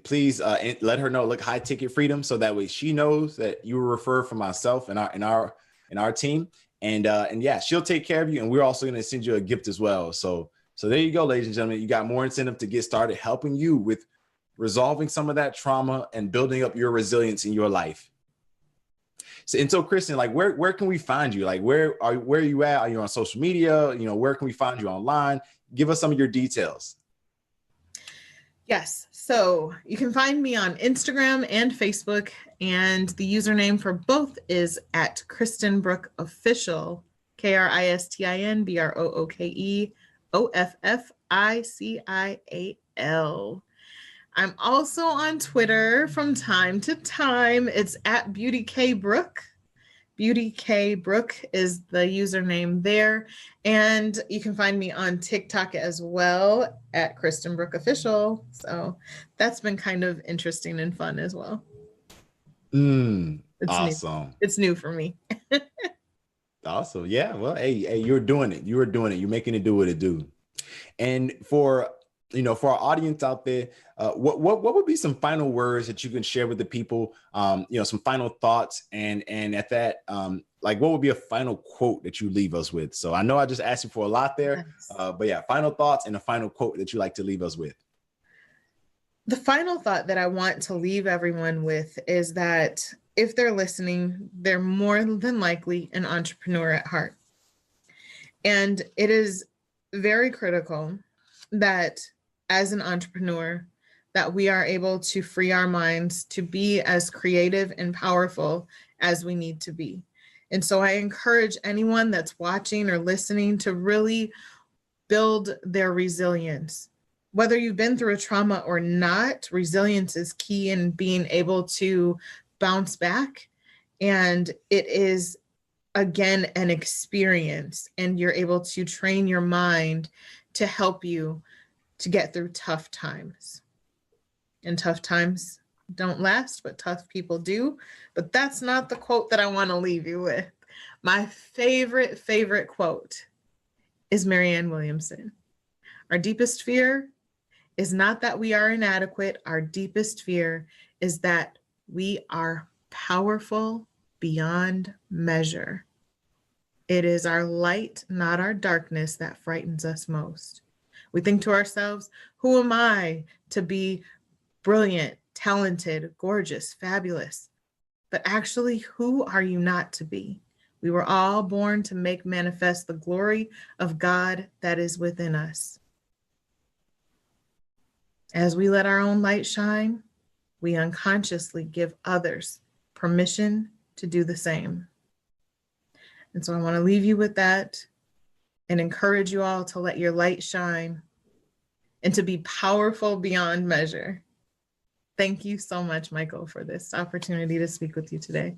please let her know, look, High Ticket Freedom, so that way she knows that you were referred from myself and our team. And yeah, she'll take care of you. And we're also going to send you a gift as well. So there you go, ladies and gentlemen. You got more incentive to get started helping you with resolving some of that trauma and building up your resilience in your life. So Kristin, like where can we find you? Like where are you at? Are you on social media? Where can we find you online? Give us some of your details. Yes. So you can find me on Instagram and Facebook, and the username for both is at Kristin Brooke Official, KristinBrookeOfficial. I'm also on Twitter from time to time. It's at Beauty K Brooke. Beauty K Brooke is the username there. And you can find me on TikTok as well at Kristin Brooke Official. So that's been kind of interesting and fun as well. It's awesome. It's new for me. Awesome. Yeah. Well, hey, you're doing it. You're making it do what it do. And for our audience out there, what would be some final words that you can share with the people? Some final thoughts, and at that, like what would be a final quote that you leave us with? So I know I just asked you for a lot there, but yeah, final thoughts and a final quote that you like to leave us with. The final thought that I want to leave everyone with is that if they're listening, they're more than likely an entrepreneur at heart. And it is very critical that as an entrepreneur, that we are able to free our minds to be as creative and powerful as we need to be. And so I encourage anyone that's watching or listening to really build their resilience. Whether you've been through a trauma or not, resilience is key in being able to bounce back. And it is, again, an experience, and you're able to train your mind to help you to get through tough times. And tough times don't last, but tough people do. But that's not the quote that I want to leave you with. My favorite quote is Marianne Williamson. Our deepest fear is not that we are inadequate. Our deepest fear is that we are powerful beyond measure. It is our light, not our darkness, that frightens us most. We think to ourselves, who am I to be brilliant, talented, gorgeous, fabulous? But actually, who are you not to be? We were all born to make manifest the glory of God that is within us. As we let our own light shine, we unconsciously give others permission to do the same. And so I want to leave you with that and encourage you all to let your light shine and to be powerful beyond measure. Thank you so much, Michael, for this opportunity to speak with you today.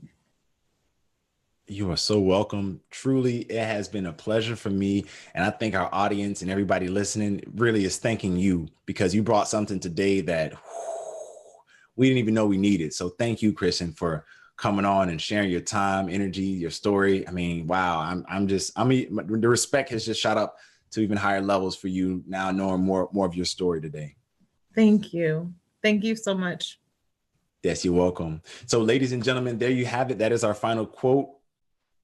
You are so welcome. Truly, it has been a pleasure for me. And I think our audience and everybody listening really is thanking you, because you brought something today that we didn't even know we needed. So thank you, Kristin, for coming on and sharing your time, energy, your story. I mean, wow, the respect has just shot up to even higher levels for you now, knowing more of your story today. Thank you. Thank you so much. Yes, you're welcome. So ladies and gentlemen, there you have it. That is our final quote.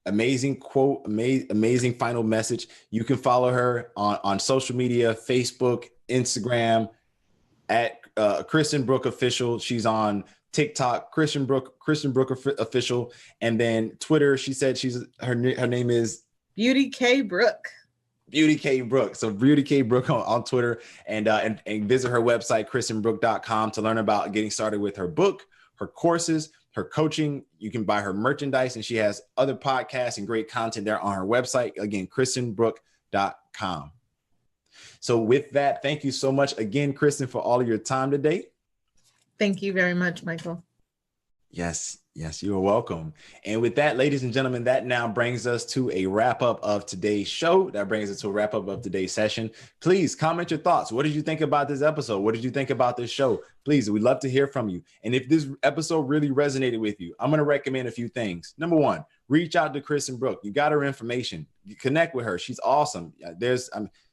Amazing quote, amazing final message. You can follow her on social media, Facebook, Instagram, at Kristin Brooke Official. She's on TikTok, Kristin Brooke Official, and then Twitter. She said her name is Beauty K Brooke. Beauty K Brooke. So Beauty K Brooke on Twitter, and visit her website, kristinbrooke.com, to learn about getting started with her book, her courses, her coaching. You can buy her merchandise, and she has other podcasts and great content there on her website. Again, kristinbrooke.com. So with that, thank you so much again, Kristin, for all of your time today. Thank you very much, Michael. Yes, you are welcome. And with that, ladies and gentlemen, that now brings us to a wrap up of today's show. That brings us to a wrap up of today's session. Please comment your thoughts. What did you think about this episode? What did you think about this show? Please, we'd love to hear from you. And if this episode really resonated with you, I'm going to recommend a few things. Number one, reach out to Kristin Brooke. You got her information. You connect with her. She's awesome.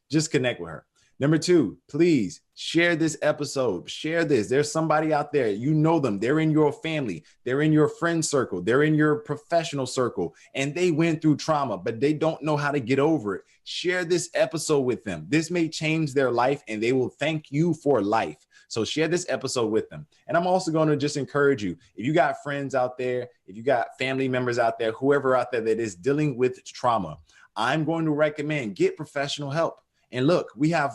Just connect with her. Number two, please share this episode. Share this. There's somebody out there. You know them. They're in your family. They're in your friend circle. They're in your professional circle. And they went through trauma, but they don't know how to get over it. Share this episode with them. This may change their life, and they will thank you for life. So share this episode with them. And I'm also going to just encourage you, if you got friends out there, if you got family members out there, whoever out there that is dealing with trauma, I'm going to recommend get professional help. And look, we have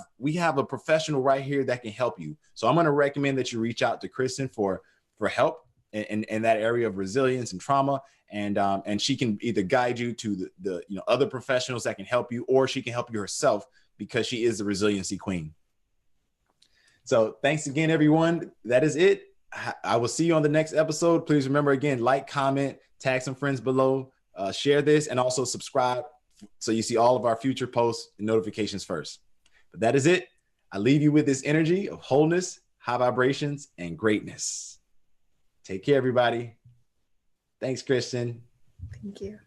a professional right here that can help you. So I'm going to recommend that you reach out to Kristin for help in that area of resilience and trauma. And she can either guide you to the other professionals that can help you, or she can help you herself, because she is the Resiliency Queen. So thanks again, everyone. That is it. I will see you on the next episode. Please remember, again, like, comment, tag some friends below, share this, and also subscribe, so you see all of our future posts and notifications first. But that is it. I leave you with this energy of wholeness, high vibrations, and greatness. Take care, everybody. Thanks, Kristin. Thank you.